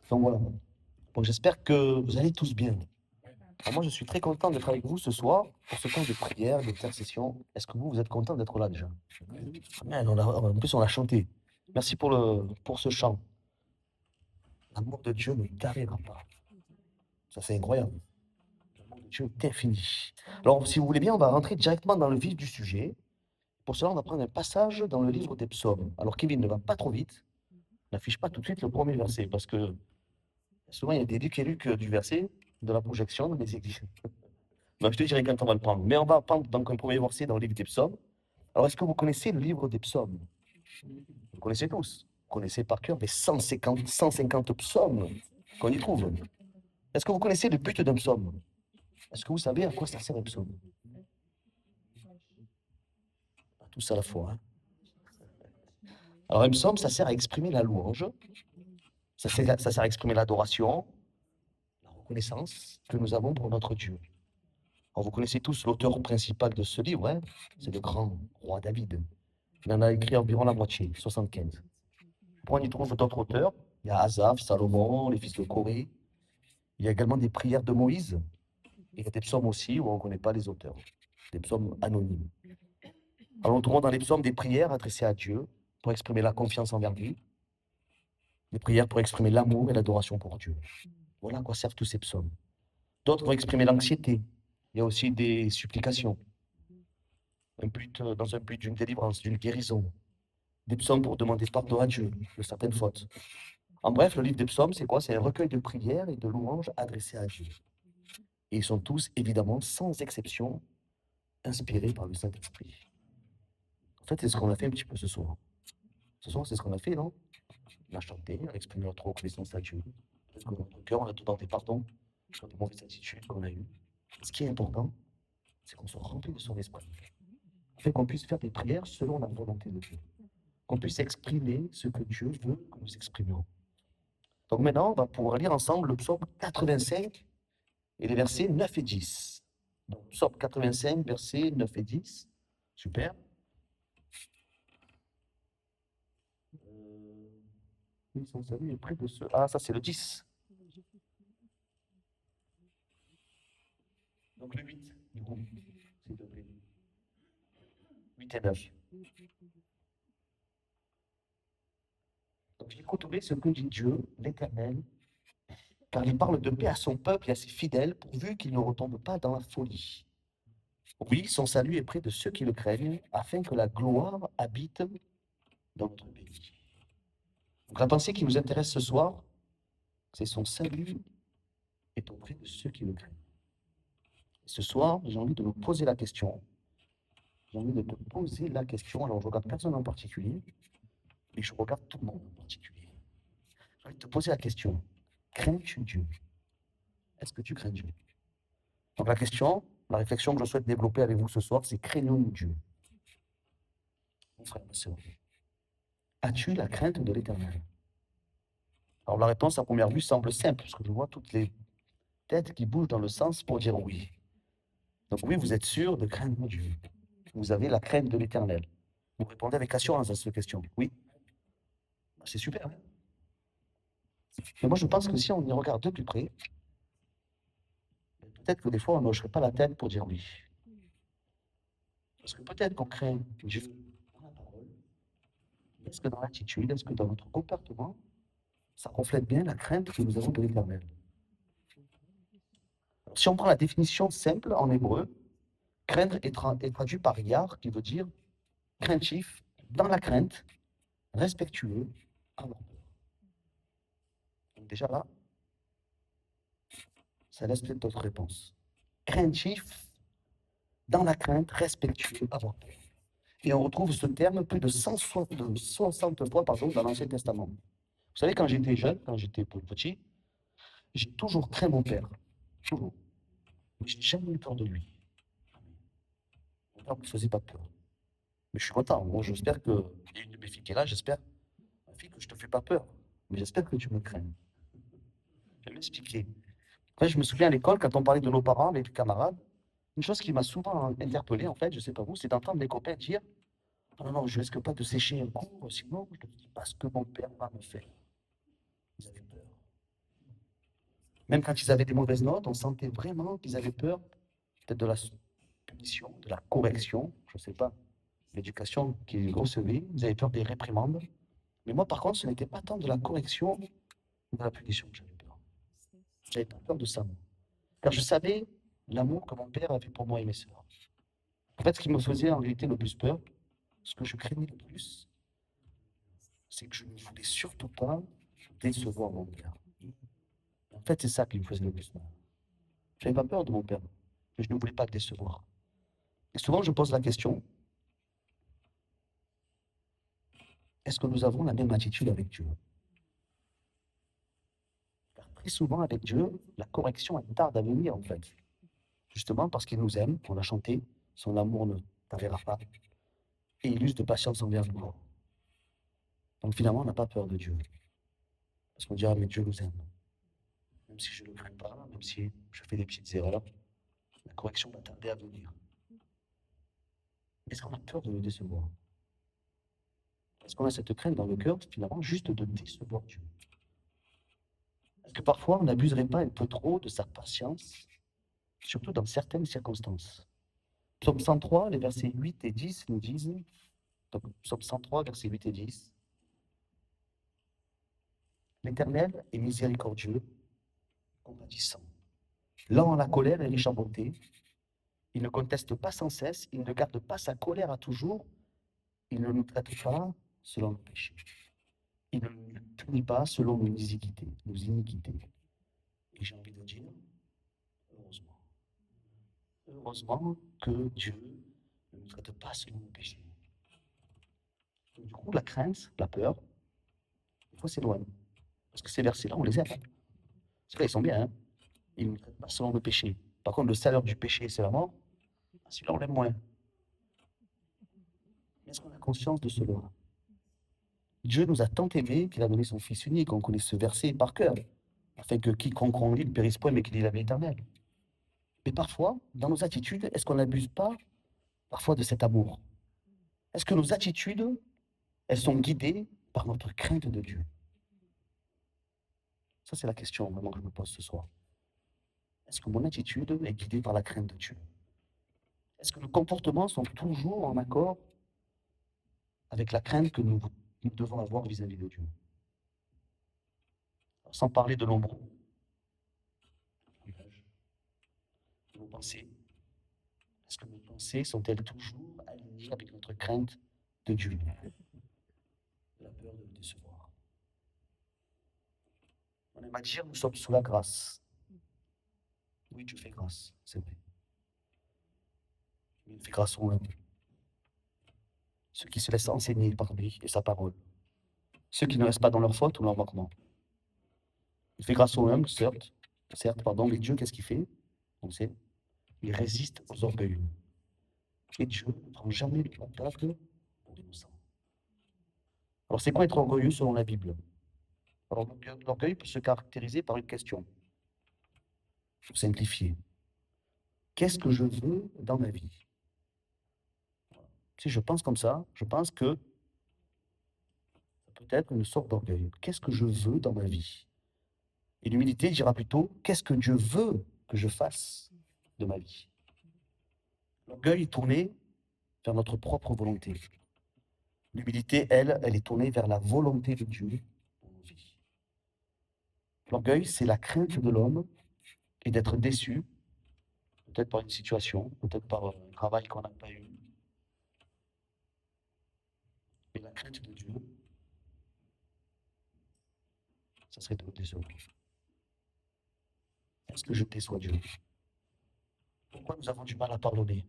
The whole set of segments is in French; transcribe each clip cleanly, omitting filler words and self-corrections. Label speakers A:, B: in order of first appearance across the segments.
A: Donc voilà. Donc j'espère que vous allez tous bien. Alors moi, je suis très content d'être avec vous ce soir pour ce temps de prière, d'intercession. Est-ce que vous êtes content d'être là déjà? Amen, en plus, on a chanté. Merci pour ce chant. L'amour de Dieu ne tarira pas. Ça, c'est incroyable. L'amour de Dieu est infini. Alors, si vous voulez bien, on va rentrer directement dans le vif du sujet. Pour cela, on va prendre un passage dans le livre des psaumes. Alors, Kevin, ne va pas trop vite. N'affiche pas tout de suite le premier verset, parce que souvent, il y a des décalques du verset, de la projection dans les églises. Donc, je te dirai quand on va le prendre. Mais on va prendre donc un premier verset dans le livre des psaumes. Alors, est-ce que vous connaissez le livre des psaumes? Vous connaissez tous. Vous connaissez par cœur les 150 psaumes qu'on y trouve. Est-ce que vous connaissez le but d'un psaume? Est-ce que vous savez à quoi ça sert un psaume? Pas tous à la fois, hein. Alors, un psaume, ça sert à exprimer la louange, ça sert à exprimer l'adoration, la reconnaissance que nous avons pour notre Dieu. Alors, vous connaissez tous l'auteur principal de ce livre, hein, c'est le grand roi David. Il en a écrit environ la moitié, 75. Après, on y trouve d'autres auteurs. Il y a Asaph, Salomon, les fils de Corée. Il y a également des prières de Moïse. Il y a des psaumes aussi où on ne connaît pas les auteurs, des psaumes anonymes. Alors, nous trouvons dans les psaumes des prières adressées à Dieu pour exprimer la confiance envers lui, des prières pour exprimer l'amour et l'adoration pour Dieu. Voilà à quoi servent tous ces psaumes. D'autres vont exprimer l'anxiété. Il y a aussi des supplications, dans un but d'une délivrance, d'une guérison. Des psaumes pour demander pardon à Dieu de certaines fautes. En bref, le livre des psaumes, c'est quoi? C'est un recueil de prières et de louanges adressées à Dieu. Et ils sont tous, évidemment, sans exception, inspirés par le Saint-Esprit. En fait, c'est ce qu'on a fait un petit peu ce soir. Ce soir, c'est ce qu'on a fait, non? On a chanté, on a exprimé notre reconnaissance à Dieu. Parce que dans notre cœur, on a demandé pardon sur des mauvaises attitudes qu'on a eues. Ce qui est important, c'est qu'on soit rempli de son esprit. Afin qu'on puisse faire des prières selon la volonté de Dieu. Qu'on puisse exprimer ce que Dieu veut que nous exprimions. Donc maintenant, on va pouvoir lire ensemble le psaume 85 et les versets 9 et 10. Donc, psaume 85, versets 9 et 10. Super. Oui, son salut est près de ceux. Ah, ça, c'est le 10. Donc, le 8, du coup, s'il te plaît. 8 et 9. Donc, j'écouterai ce que dit Dieu, l'Éternel, car il parle de paix à son peuple et à ses fidèles, pourvu qu'ils ne retombent pas dans la folie. Oui, son salut est près de ceux qui le craignent, afin que la gloire habite dans notre pays. Donc, la pensée qui nous intéresse ce soir, c'est son salut est auprès de ceux qui le craignent. Et ce soir, j'ai envie de me poser la question. J'ai envie de te poser la question. Alors, je regarde personne en particulier, mais je regarde tout le monde en particulier. J'ai envie de te poser la question. Crains-tu Dieu? Est-ce que tu crains Dieu? Donc, la question, la réflexion que je souhaite développer avec vous ce soir, c'est craignons-nous Dieu? Mon frère, ma soeur, as-tu la crainte de l'Éternel? Alors, la réponse à première vue semble simple, parce que je vois toutes les têtes qui bougent dans le sens pour dire oui. Donc, oui, vous êtes sûr de craindre Dieu. Vous avez la crainte de l'Éternel. Vous répondez avec assurance à cette question. Oui, c'est super, hein. Mais moi, je pense que si on y regarde de plus près, peut-être que des fois, on n'hocherait pas la tête pour dire oui. Parce que peut-être qu'on craint Dieu dans la parole. Est-ce que dans l'attitude, est-ce que dans notre comportement, ça reflète bien la crainte que nous avons de l'Éternel? Si on prend la définition simple en hébreu, craindre est traduit par yar, qui veut dire craintif, dans la crainte, respectueux, avoir peur. Donc déjà là, ça laisse peut-être d'autres réponses. Craintif, dans la crainte, respectueux, avoir peur. Et on retrouve ce terme plus de 160 fois dans l'Ancien Testament. Vous savez, quand j'étais jeune, quand j'étais petit, j'ai toujours craint mon père. Toujours. Mais je n'ai jamais eu peur de lui. Mon père ne me faisait pas peur. Mais je suis content. Moi, j'espère que. Il y a une de mes filles qui est là, j'espère. Ma fille, que je ne te fais pas peur. Mais j'espère que tu me crains. Je vais m'expliquer. Après, je me souviens à l'école, quand on parlait de nos parents avec les camarades, une chose qui m'a souvent interpellé, en fait, je ne sais pas vous, c'est d'entendre les copains dire: «Oh non, non, je risque pas de sécher un cours, sinon je ne dis pas ce que mon père va me faire.» Ils avaient peur. Même quand ils avaient des mauvaises notes, on sentait vraiment qu'ils avaient peur, peut-être de la punition, de la correction, je ne sais pas, l'éducation qu'ils recevaient, ils avaient peur des réprimandes. Mais moi, par contre, ce n'était pas tant de la correction que de la punition que j'avais peur. J'avais pas peur de ça, moi. Car je savais l'amour que mon père avait pour moi et mes sœurs. En fait, ce qui me faisait en réalité le plus peur, ce que je craignais le plus, c'est que je ne voulais surtout pas décevoir mon père. En fait, c'est ça qui me faisait le plus mal. Je n'avais pas peur de mon père, mais je ne voulais pas le décevoir. Et souvent, je pose la question, est-ce que nous avons la même attitude avec Dieu? Car très souvent, avec Dieu, la correction, elle tarde à venir, en fait. Justement parce qu'il nous aime, on l'a chanté, son amour ne t'avera pas, et il use de patience envers nous. Donc finalement, on n'a pas peur de Dieu. Parce qu'on dit, ah, mais Dieu nous aime. Même si je ne le crains pas, même si je fais des petites erreurs, la correction va tarder à venir. Est-ce qu'on a peur de le décevoir? Est-ce qu'on a cette crainte dans le cœur, finalement, juste de décevoir Dieu? Est-ce que parfois, on n'abuserait pas un peu trop de sa patience, surtout dans certaines circonstances? Psaume 103, les versets 8 et 10 nous disent, donc Psaume 103, versets 8 et 10, l'Éternel est miséricordieux, compatissant, lent à la colère et riche en bonté. Il ne conteste pas sans cesse, il ne garde pas sa colère à toujours, il ne nous traite pas selon nos péchés. Il ne nous punit pas selon nos iniquités, Et j'ai envie de dire, heureusement. Heureusement que Dieu ne nous traite pas selon nos péchés. Donc, du coup, la crainte, la peur, il faut s'éloigner. Parce que ces versets-là, on les aime. Ceux-là, ils sont bien. Hein, ils ne nous traitent pas selon nos péchés. Par contre, le salaire du péché, c'est la mort. Celui-là, on l'aime moins. Est-ce qu'on a conscience de cela? Dieu nous a tant aimés qu'il a donné son Fils unique. On connaît ce verset par cœur. Afin que quiconque en lit ne périsse point, mais qu'il ait la vie éternelle. Mais parfois, dans nos attitudes, est-ce qu'on n'abuse pas parfois de cet amour? Est-ce que nos attitudes, elles sont guidées par notre crainte de Dieu? Ça, c'est la question vraiment que je me pose ce soir. Est-ce que mon attitude est guidée par la crainte de Dieu? Est-ce que nos comportements sont toujours en accord avec la crainte que nous devons avoir vis-à-vis de Dieu? Alors, sans parler de nombreux, nos pensées. Est-ce que nos pensées sont-elles toujours alignées avec notre crainte de Dieu? La peur de le décevoir. On aime à dire, nous sommes sous la grâce. Oui, Dieu fait grâce, c'est vrai. Mais il fait grâce aux humbles. Ceux qui se laissent enseigner par lui et sa parole. Ceux qui ne restent pas dans leur faute ou leur manquement. Il fait grâce aux humbles, certes, pardon, mais Dieu, qu'est-ce qu'il fait? On sait, il résiste aux orgueilleux. Et Dieu ne prend jamais le coupable pour l'innocent. Alors, c'est quoi être orgueilleux selon la Bible? Alors, l'orgueil peut se caractériser par une question. Pour simplifier. Qu'est-ce que je veux dans ma vie? Si je pense comme ça, je pense que ça peut être une sorte d'orgueil. Qu'est-ce que je veux dans ma vie? Et l'humilité dira plutôt, qu'est-ce que Dieu veut que je fasse de ma vie? L'orgueil est tourné vers notre propre volonté. L'humilité, elle est tournée vers la volonté de Dieu pour nos vies. L'orgueil, c'est la crainte de l'homme et d'être déçu, peut-être par une situation, peut-être par un travail qu'on n'a pas eu. Et la crainte de Dieu, ça serait de le décevoir. Est-ce que je déçois Dieu? Pourquoi nous avons du mal à pardonner?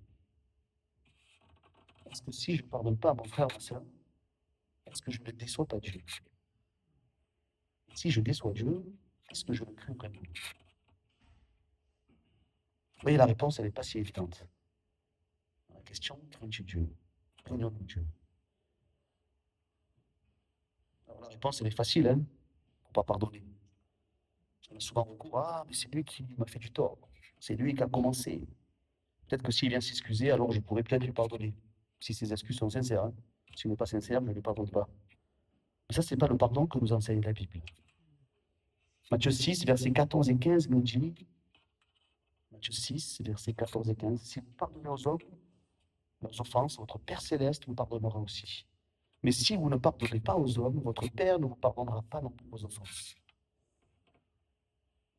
A: Est-ce que si je ne pardonne pas à mon frère, ma soeur, est-ce que je ne déçois pas Dieu? Si je déçois Dieu, est-ce que je le crains vraiment? Vous voyez, la réponse, elle n'est pas si évidente. La question, crains-tu Dieu? Craignons-nous Dieu? Alors la réponse, elle est facile, hein, pour ne pas pardonner. On a souvent recours, ah, mais c'est lui qui m'a fait du tort. C'est lui qui a commencé. Peut-être que s'il vient s'excuser, alors je pourrais peut-être lui pardonner. Si ses excuses sont sincères. Hein. S'il n'est pas sincère, je ne lui pardonne pas. Mais ça, ce n'est pas le pardon que nous enseigne la Bible. Matthieu 6, versets 14 et 15 nous dit, Matthieu 6, versets 14 et 15, si vous pardonnez aux hommes leurs offenses, votre Père céleste vous pardonnera aussi. Mais si vous ne pardonnez pas aux hommes, votre Père ne vous pardonnera pas non plus vos offenses.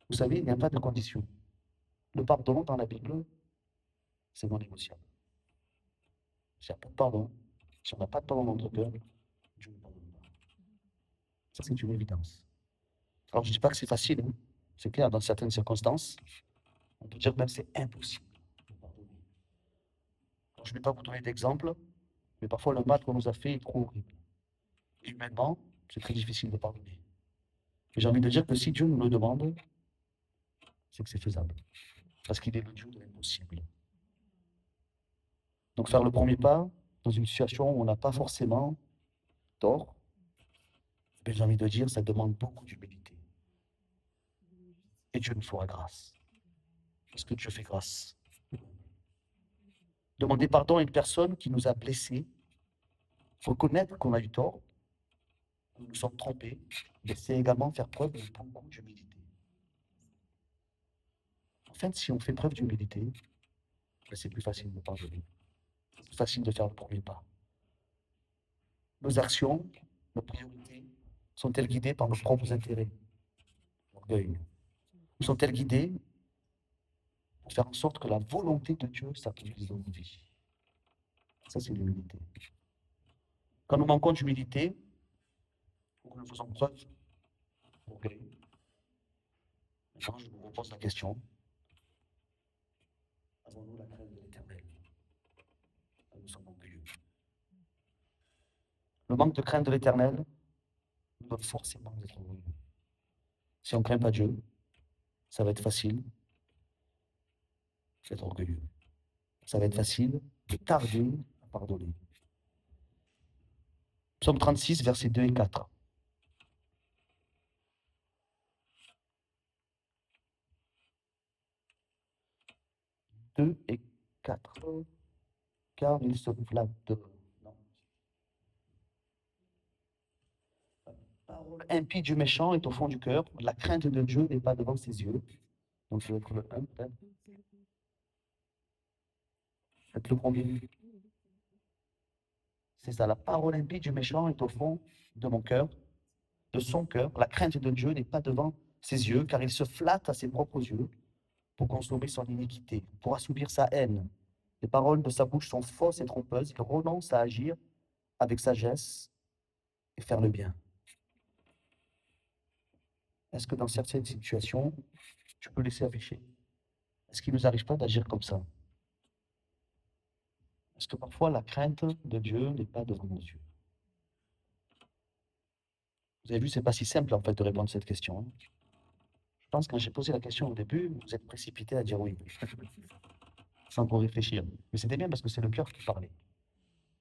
A: Vous savez, il n'y a pas de condition. Le pardon dans la Bible, c'est non négociable. S'il n'y a pas de pardon, si on n'a pas de pardon dans notre cœur, Dieu ne pardonne pas. Ça, c'est une évidence. Alors, je ne dis pas que c'est facile, hein. C'est clair, dans certaines circonstances, on peut dire même que c'est impossible de pardonner. Alors, je ne vais pas vous donner d'exemple, mais parfois le mal qu'on nous a fait est trop horrible. Et humainement, c'est très difficile de pardonner. Mais j'ai envie de dire que si Dieu nous le demande, c'est que c'est faisable. Parce qu'il est le Dieu de l'impossible. Donc faire le premier pas dans une situation où on n'a pas forcément tort, ben, j'ai envie de dire, ça demande beaucoup d'humilité. Et Dieu nous fera grâce. Parce que Dieu fait grâce. Demander pardon à une personne qui nous a blessés, reconnaître qu'on a eu tort, que nous nous sommes trompés, mais c'est également faire preuve de beaucoup d'humilité. En fait, si on fait preuve d'humilité, ben, c'est plus facile de pardonner. C'est plus facile de faire le premier pas. Nos actions, nos priorités, sont-elles guidées par nos propres intérêts, l'orgueil? Ou sont-elles guidées pour faire en sorte que la volonté de Dieu s'accomplisse dans nos vies? Ça, c'est l'humilité. Quand nous manquons d'humilité, ou que nous faisons preuve d'orgueil, maintenant je vous repose la question, avons-nous la crainte de l'Éternel? Nous sommes orgueilleux. Le manque de crainte de l'Éternel nous donne forcément d'être orgueilleux. Si on ne craint pas Dieu, ça va être facile d'être orgueilleux. Ça va être facile de tarder à pardonner. Psaume 36, versets 2 et 4. 2 et 4. Car il se flatte. Non. La parole impie du méchant est au fond du cœur. La crainte de Dieu n'est pas devant ses yeux. Donc, je vais être le 1, peut-être. Faites le premier. C'est ça. La parole impie du méchant est au fond de mon cœur, de son cœur. La crainte de Dieu n'est pas devant ses yeux, car il se flatte à ses propres yeux pour consommer son iniquité, pour assouvir sa haine. Les paroles de sa bouche sont fausses et trompeuses. Il renonce à agir avec sagesse et faire le bien. Est-ce que dans certaines situations, tu peux laisser afficher? Est-ce qu'il ne nous arrive pas d'agir comme ça? Est-ce que parfois la crainte de Dieu n'est pas devant nos yeux? Vous avez vu, c'est pas si simple en fait de répondre à cette question, hein. Je pense que quand j'ai posé la question au début, vous êtes précipité à dire oui, sans trop réfléchir. Mais c'était bien parce que c'est le cœur qui parlait.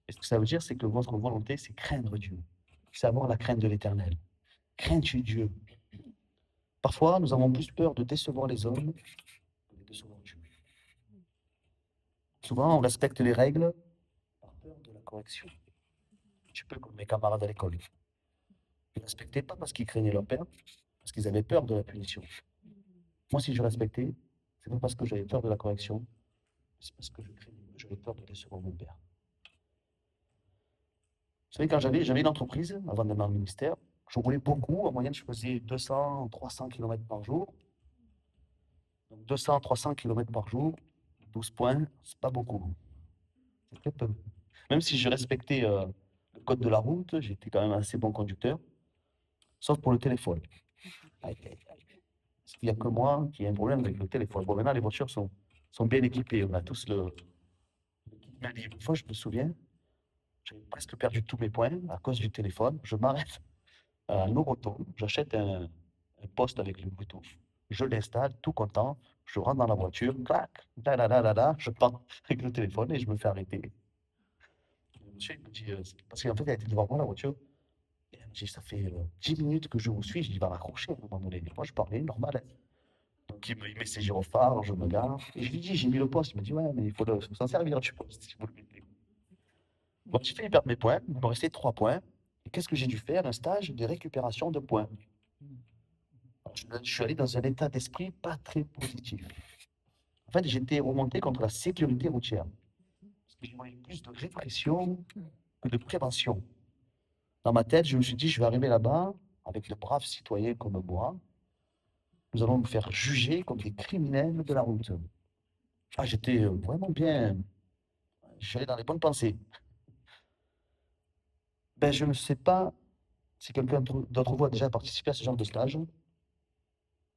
A: Et ce que ça veut dire, c'est que votre volonté, c'est craindre Dieu. C'est avoir la crainte de l'Éternel. Crains-tu Dieu? Parfois, nous avons plus peur de décevoir les hommes que de décevoir Dieu. Souvent, on respecte les règles par peur de la correction. Un petit peu comme mes camarades à l'école. Ils ne respectaient pas parce qu'ils craignaient leur père, parce qu'ils avaient peur de la punition. Moi, si je respectais, c'est pas parce que j'avais peur de la correction, c'est parce que j'avais peur de décevoir mon père. Vous savez, quand j'avais une entreprise, avant d'être dans le ministère, je roulais beaucoup. En moyenne, je faisais 200, 300 km par jour. Donc 200, 300 km par jour, 12 points, c'est pas beaucoup. C'est très peu. Même si je respectais le code de la route, j'étais quand même un assez bon conducteur, sauf pour le téléphone. Aïe, aïe, aïe. Parce qu'il n'y a que moi qui ai un problème avec le téléphone. Bon, maintenant, les voitures sont bien équipées. On a tous le kit main libre. Une fois, je me souviens, j'avais presque perdu tous mes points à cause du téléphone. Je m'arrête à Noroto, j'achète un poste avec le Bluetooth. Je l'installe, tout content. Je rentre dans la voiture, clac, da, da, da, da, da, je pars avec le téléphone et je me fais arrêter. Le monsieur, il me dit, parce qu'en fait, il a été devant moi, la voiture. Et il me dit, ça fait 10 minutes que je vous suis. Je dis, il va raccrocher à un moment donné. Et moi, je parlais normal, hein. Donc, il met ses gyrophares, je me gare. Et je lui dis, j'ai mis le poste. Il me dit, ouais, mais il faut s'en servir du poste si vous le mettez. Bon, j'ai fait perdre mes points. Il me restait 3 points. Et qu'est-ce que j'ai dû faire? Un stage de récupération de points. Alors, je suis allé dans un état d'esprit pas très positif. En fait, j'étais remonté contre la sécurité routière. Parce que je voyais plus de répression que de prévention. Dans ma tête, je me suis dit, je vais arriver là-bas avec de braves citoyens comme moi. Nous allons nous faire juger comme des criminels de la route. Ah, j'étais vraiment bien. J'allais dans les bonnes pensées. Ben, je ne sais pas si quelqu'un d'autre vous a déjà participé à ce genre de stage.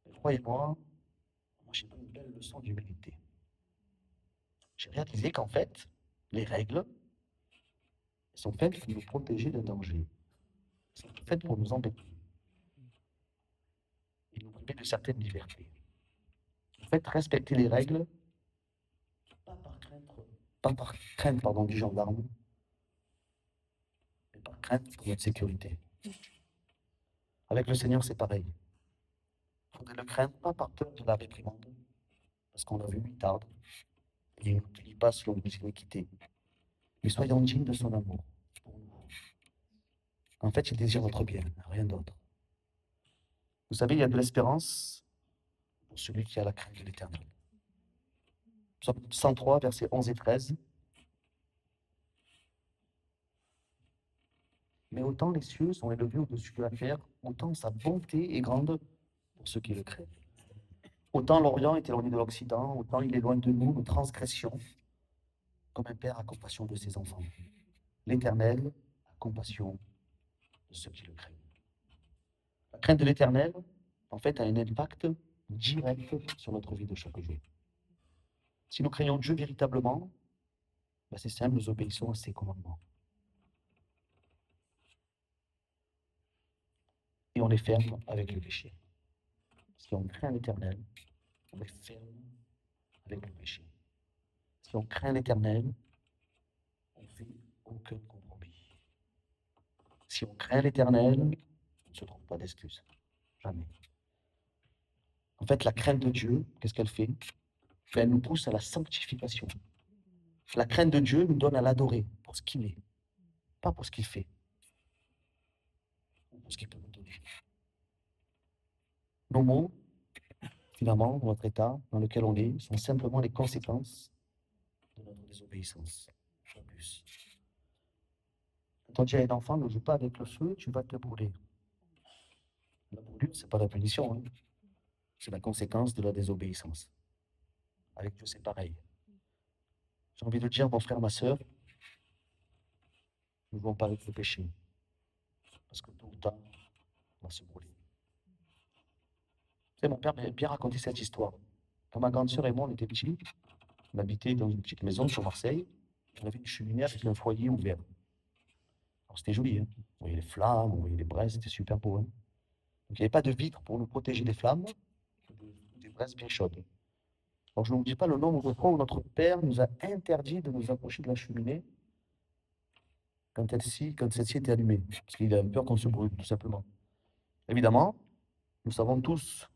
A: Mais croyez-moi, moi, j'ai pris une belle leçon d'humilité. J'ai réalisé qu'en fait, les règles sont faites pour nous protéger d'un danger. Elles sont faites pour nous embêter et nous priver de certaines libertés. En fait, respecter les règles, pas par crainte, pas par crainte pardon, du gendarme, mais par crainte pour notre sécurité. Avec le Seigneur, c'est pareil. Il faudrait le craindre, pas par peur de la réprimande, parce qu'on l'a vu, il tarde, et il ne punit pas selon nos iniquités. Mais soyons dignes de son amour pour nous. En fait, il désire notre bien, rien d'autre. Vous savez, il y a de l'espérance pour celui qui a la crainte de l'Éternel. Psaume 103, versets 11 et 13. Mais autant les cieux sont élevés au-dessus de la terre, autant sa bonté est grande pour ceux qui le craignent. Autant l'Orient est éloigné de l'Occident, autant il est loin de nous, nos transgressions, comme un père a compassion de ses enfants. L'Éternel a compassion de ceux qui le craignent. La crainte de l'Éternel, en fait, a un impact direct sur notre vie de chaque jour. Si nous craignons Dieu véritablement, ben c'est simple, nous obéissons à ses commandements. Et on est ferme avec le péché. Si on craint l'Éternel, on est ferme avec le péché. Si on craint l'Éternel, on ne fait aucun compromis. Si on craint l'Éternel, on ne se trouve pas d'excuses. Jamais. En fait, la crainte de Dieu, qu'est-ce qu'elle fait? Elle nous pousse à la sanctification. La crainte de Dieu nous donne à l'adorer pour ce qu'il est, pas pour ce qu'il fait, pour ce qu'il peut nous donner. Nos mots, finalement, notre état dans lequel on est, sont simplement les conséquences de notre désobéissance. Pas plus. Quand tu as un enfant, ne joue pas avec le feu, tu vas te brûler. La brûlure, ce n'est pas la punition, hein. C'est la conséquence de la désobéissance. Avec Dieu, c'est pareil. J'ai envie de dire, mon frère, ma soeur, ne jouons pas avec le péché. Parce que tôt ou tard, on va se brûler. Tu sais, mon père m'a bien raconté cette histoire. Quand ma grande sœur et moi, on était petits, on habitait dans une petite maison sur Marseille. On avait une cheminée avec un foyer ouvert. Alors c'était joli, hein. On voyait les flammes, on voyait les braises, c'était super beau, hein. Donc il n'y avait pas de vitre pour nous protéger des flammes, des braises bien chaudes. Alors je ne vous dis pas le nombre de fois où notre père nous a interdit de nous approcher de la cheminée quand celle-ci était allumée, parce qu'il avait peur qu'on se brûle, tout simplement. Évidemment, nous savons tous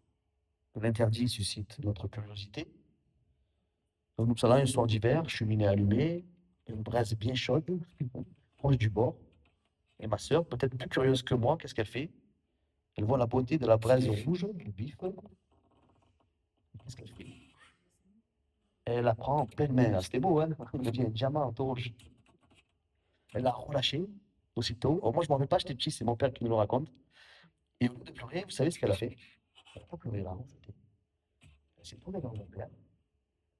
A: que l'interdit suscite notre curiosité. Donc nous allons un soir d'hiver, cheminée allumée, une braise bien chaude, proche du bord. Et ma sœur, peut-être plus curieuse que moi, qu'est-ce qu'elle fait? Elle voit la beauté de la braise rouge, du vif. Qu'est-ce qu'elle fait? Elle la prend en pleine main. Ah, c'était beau, hein? Elle me dit un diamant rouge. Elle l'a relâché aussitôt. Oh, moi, je ne m'en rappelle pas, j'étais petit, c'est mon père qui me le raconte. Et au lieu de pleurer, vous savez ce qu'elle a fait? Elle n'a pas pleuré là, en fait. Elle s'est tournée vers mon père.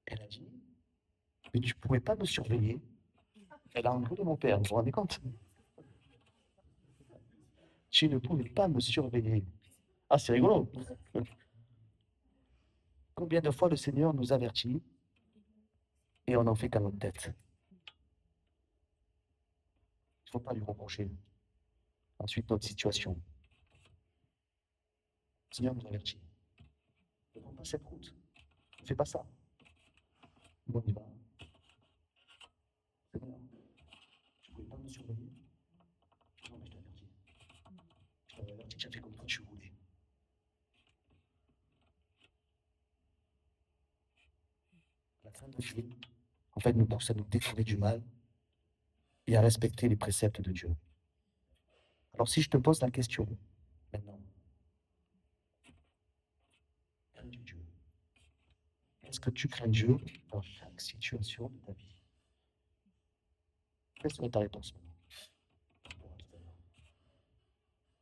A: Elle a dit, mais tu ne pouvais pas me surveiller. Elle a engueulé mon père, vous vous rendez compte? Tu ne pouvais pas me surveiller. Ah, c'est rigolo. Combien de fois le Seigneur nous avertit et on n'en fait qu'à notre tête? Il ne faut pas lui reprocher. Ensuite, notre situation. Le Seigneur nous avertit. Ne prends pas cette route. Ne fais pas ça. Bon, on y va. Seigneur, tu ne pouvais pas me surveiller? Non, mais je t'avertis. Je t'avais averti, tu as fait comme toi tu voulais. La crainte de Dieu, en fait, nous pousse à nous détourner du mal et à respecter les préceptes de Dieu. Alors, si je te pose la question, maintenant, Crains-tu Dieu? Est-ce que tu crains Dieu dans chaque situation de ta vie? Quelle serait ta réponse maintenant?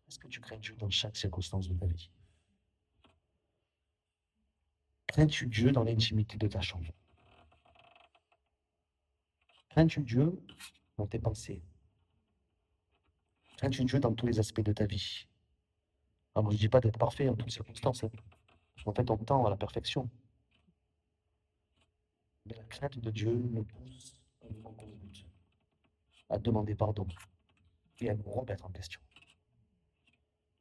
A: Est-ce que tu crains Dieu dans chaque circonstance de ta vie? Crains-tu Dieu dans l'intimité de ta chambre? Crains-tu Dieu dans tes pensées? Crains-tu Dieu dans tous les aspects de ta vie? Alors, je ne dis pas d'être parfait en toutes circonstances. En fait, on tend à la perfection. Mais la crainte de Dieu nous pousse à nous rendre compte, à demander pardon et à nous remettre en question.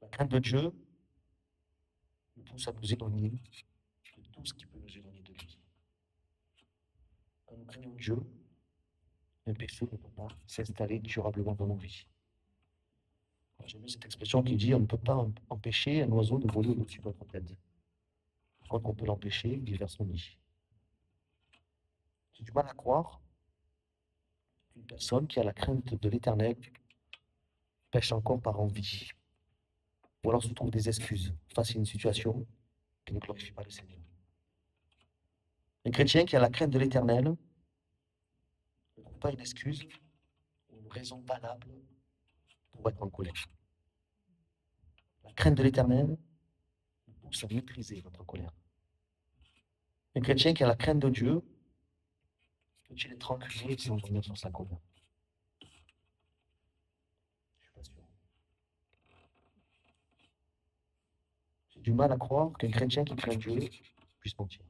A: La crainte de Dieu nous pousse à nous éloigner de tout ce qui peut nous éloigner de lui. Quand nous craignons Dieu, un péché ne peut pas s'installer durablement dans nos vies. J'ai vu cette expression qui dit on ne peut pas empêcher un oiseau de voler au-dessus de notre tête. Par contre, on peut l'empêcher, il vers son nid. J'ai du mal à croire qu'une personne qui a la crainte de l'éternel pêche encore par envie, ou alors se trouve des excuses face à une situation qui ne glorifie pas le Seigneur. Un chrétien qui a la crainte de l'éternel ne trouve pas une excuse ou une raison valable pour être en colère. La crainte de l'éternel nous pousse à maîtriser notre colère. Un chrétien qui a la crainte de Dieu peut-il être rancunier sans revenir sur sa colère? Je ne suis pas sûr. J'ai du mal à croire qu'un chrétien qui craint Dieu puisse mentir.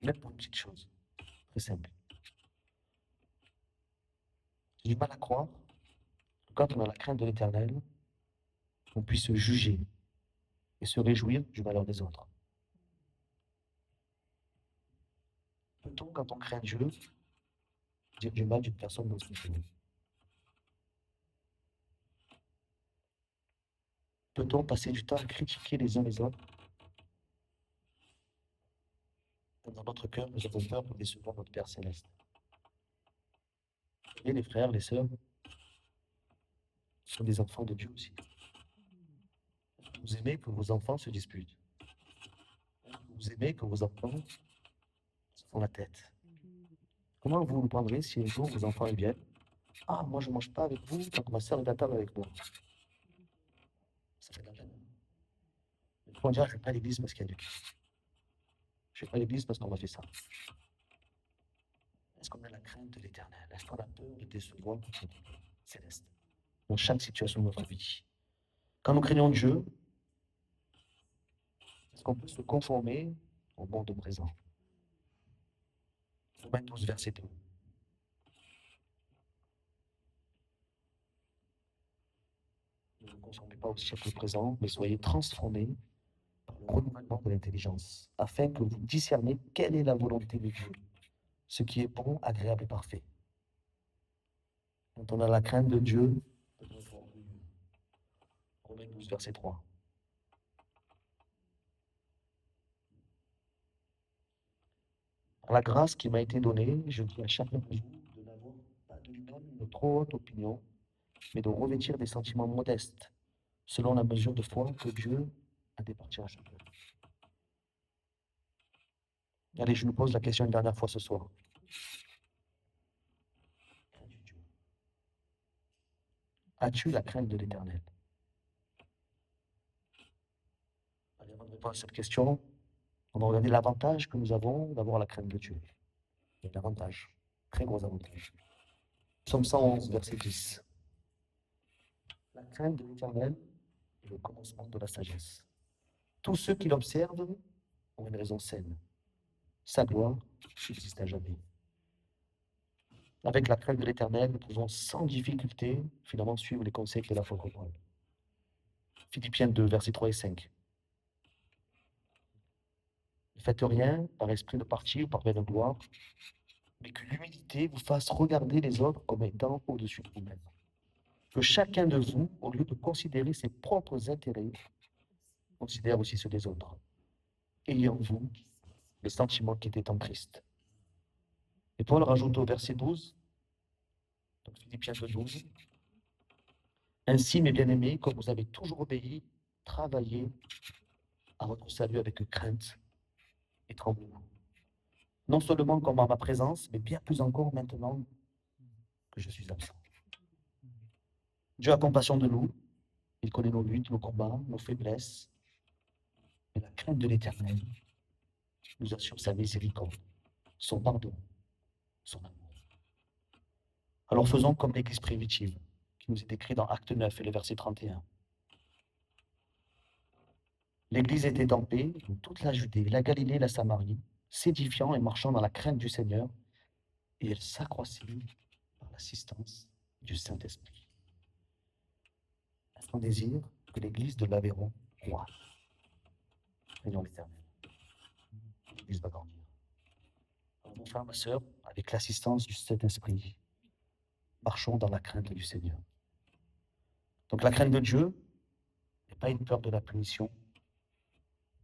A: Même pour une petite chose, très simple. J'ai du mal à croire que quand on a la crainte de l'éternel, on puisse se juger et se réjouir du malheur des autres. Peut-on, quand on craint Dieu, dire du mal d'une personne dans son pays? Peut-on passer du temps à critiquer les uns les autres? Dans notre cœur, nous avons peur de décevoir notre Père Céleste. Et les frères, les sœurs, sont des enfants de Dieu aussi. Vous aimez que vos enfants se disputent. Vous aimez que vos enfants se font la tête. Comment vous le prendrez si un jour vos enfants ils viennent? Ah, moi je ne mange pas avec vous quand ma sœur est à table avec moi. Ça fait de la peine. On dirait que je ne vais pas à l'église parce qu'il y a du Christ. Je ne vais pas à l'église parce qu'on m'a fait ça. Est-ce qu'on a la crainte de l'éternel? Est-ce qu'on a peur de décevoir notre Père Céleste dans chaque situation de notre vie? Quand nous craignons Dieu, est-ce qu'on peut se conformer au monde présent? Romains 12, verset 2. Ne vous conformez pas au siècle présent, mais soyez transformés par le renouvellement de l'intelligence, afin que vous discerniez quelle est la volonté de Dieu, ce qui est bon, agréable et parfait. Quand on a la crainte de Dieu, Romains 12, verset 3. Par la grâce qui m'a été donnée, je dis à chacun de vous de n'avoir pas de lui-même une trop haute opinion, mais de revêtir des sentiments modestes, selon la mesure de foi que Dieu a départie à chacun. Allez, je nous pose la question une dernière fois ce soir. Crains-tu Dieu? As-tu la crainte de l'Éternel? Allez, avant de répondre à cette question, on va regarder l'avantage que nous avons d'avoir la crainte de Dieu. Il y a l'avantage, très gros avantage. Psaume 111, verset 10. La crainte de l'Éternel est le commencement de la sagesse. Tous ceux qui l'observent ont une raison saine. Sa gloire subsiste à jamais. Avec la crainte de l'Éternel, nous pouvons sans difficulté, finalement, suivre les conseils de l'apôtre Paul. Philippiens 2, versets 3 et 5. Ne faites rien par esprit de parti ou par vaine gloire, mais que l'humilité vous fasse regarder les autres comme étant au-dessus de vous-même. Que chacun de vous, au lieu de considérer ses propres intérêts, considère aussi ceux des autres. Ayez en vous les sentiments qui étaient en Christ. Et Paul rajoute au verset 12, donc Philippiens 2, 12, ainsi, mes bien-aimés, comme vous avez toujours obéi, travaillez à votre salut avec crainte et tremblement. Non seulement comme en ma présence, mais bien plus encore maintenant que je suis absent. Dieu a compassion de nous. Il connaît nos luttes, nos combats, nos faiblesses. Mais la crainte de l'Éternel nous assure sa miséricorde, son pardon, son amour. Alors faisons comme l'Église primitive, qui nous est décrit dans Acte 9 et le verset 31. L'Église était en paix dans toute la Judée, la Galilée et la Samarie, s'édifiant et marchant dans la crainte du Seigneur, et elle s'accroissait par l'assistance du Saint-Esprit. Est-ce qu'on désire que l'Église de l'Aveyron croît? Prions l'Éternel. L'Église va grandir. Alors, mon frère, ma sœur, avec l'assistance du Saint-Esprit, marchons dans la crainte du Seigneur. Donc la crainte de Dieu n'est pas une peur de la punition,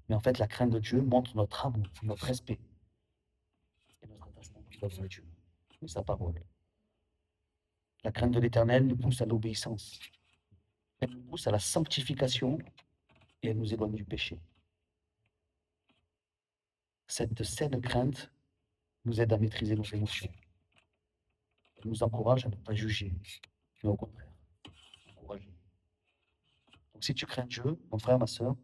A: mais en fait la crainte de Dieu montre notre amour, notre respect et notre attachement pour Dieu et sa parole. La crainte de l'Éternel nous pousse à l'obéissance. Elle nous pousse à la sanctification et elle nous éloigne du péché. Cette saine crainte nous aide à maîtriser nos émotions. Elle nous encourage à ne pas juger, mais au contraire, encourager. Donc si tu crains Dieu, mon frère, ma sœur,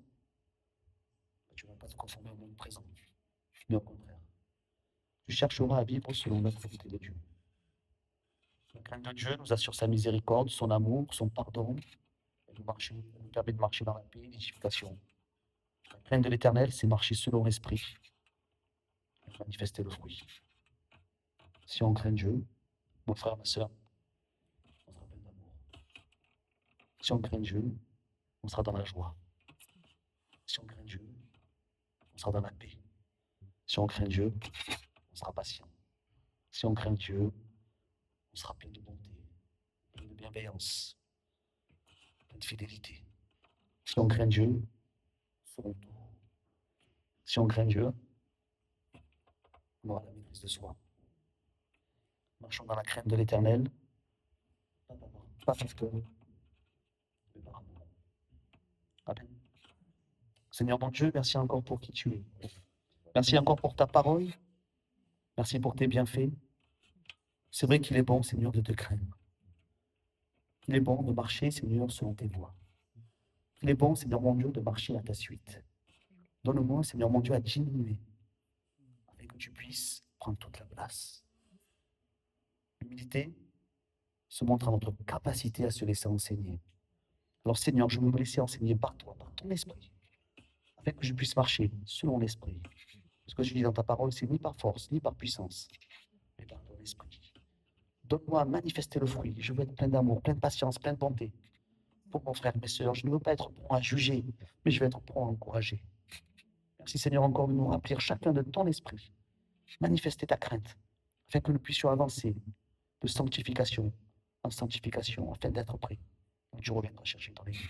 A: tu ne vas pas te conformer au monde présent, mais au contraire, tu chercheras à vivre selon la volonté de Dieu. La crainte de Dieu nous assure sa miséricorde, son amour, son pardon. Elle nous permet de marcher dans la paix et l'édification. La crainte de l'Éternel, c'est marcher selon l'Esprit et manifester le fruit. Si on craint Dieu, mon frère, ma sœur, on sera plein d'amour. Si on craint Dieu, on sera dans la joie. Si on craint Dieu, on sera dans la paix. Si on craint Dieu, on sera patient. Si on craint Dieu, on sera plein de bonté, plein de bienveillance, plein de fidélité. Si on craint Dieu, nous ferons tout. Si on craint Dieu, on aura la maîtrise de soi. Marchons dans la crainte de l'Éternel, pas parce que, mais par amour. Amen. Seigneur mon Dieu, merci encore pour qui tu es. Merci encore pour ta parole. Merci pour tes bienfaits. C'est vrai qu'il est bon, Seigneur, de te craindre. Il est bon de marcher, Seigneur, selon tes voies. Il est bon, Seigneur mon Dieu, de marcher à ta suite. Donne-moi, Seigneur mon Dieu, à diminuer, afin que tu puisses prendre toute la place. L'humilité se montre à notre capacité à se laisser enseigner. Alors, Seigneur, je veux me laisser enseigner par toi, par ton esprit, afin que je puisse marcher selon l'esprit. Ce que je dis dans ta parole, c'est ni par force, ni par puissance, mais par ton esprit. Donne-moi à manifester le fruit. Je veux être plein d'amour, plein de patience, plein de bonté. Pour mon frère, mes sœurs, je ne veux pas être bon à juger, mais je veux être bon à encourager. Merci Seigneur encore de nous remplir chacun de ton esprit. Manifester ta crainte, afin que nous puissions avancer de sanctification en sanctification, afin d'être prêts quand tu reviendras chercher ton Église.